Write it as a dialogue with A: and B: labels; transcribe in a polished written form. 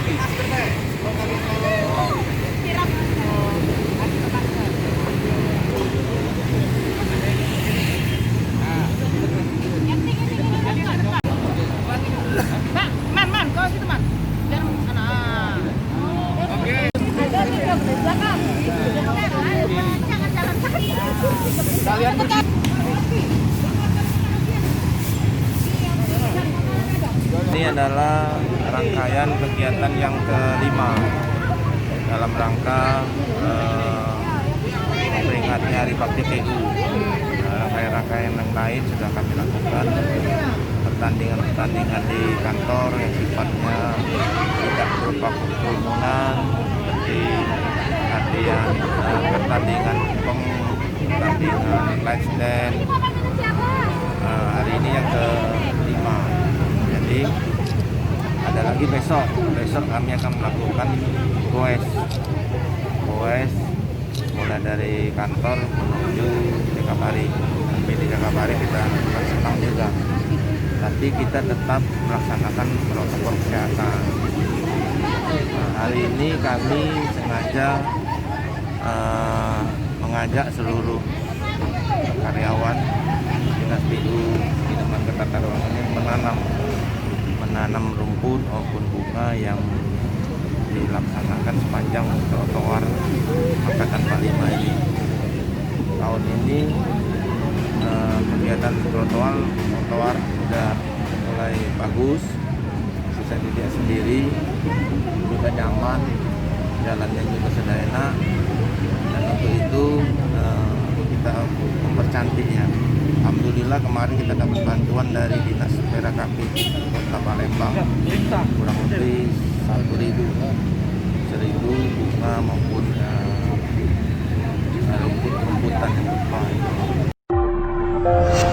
A: Man, kau situ man. Jangan sana. Oke. Kalian
B: ini adalah rangkaian kegiatan yang kelima dalam rangka memperingati Hari Bakti TU. Rangkaian yang lain sudah kami lakukan, pertandingan di kantor yang sifatnya tidak berupa kerumunan, seperti pertandingan pertandingan live stand. Hari ini yang kelima. Jadi ada lagi besok kami akan melakukan goes mulai dari kantor menuju Jakabaring. Di Jakabaring kita akan senang juga, tapi kita tetap melaksanakan protokol kesehatan. Hari ini kami sengaja mengajak seluruh karyawan dinas PU Kecamatan Ketataruang ini menanam rumput maupun bunga yang dilaksanakan sepanjang trotoar Angkatan 45 ini. Tahun ini kegiatan trotoar sudah mulai bagus, bisa dilihat sendiri, juga nyaman, jalannya juga sudah enak, dan untuk itu kita mempercantiknya. Alhamdulillah kemarin kita dapat bantuan dari Dinas PKP Kota Palembang kurang lebih 1.000 bunga maupun rumput-rumputan yang berupa.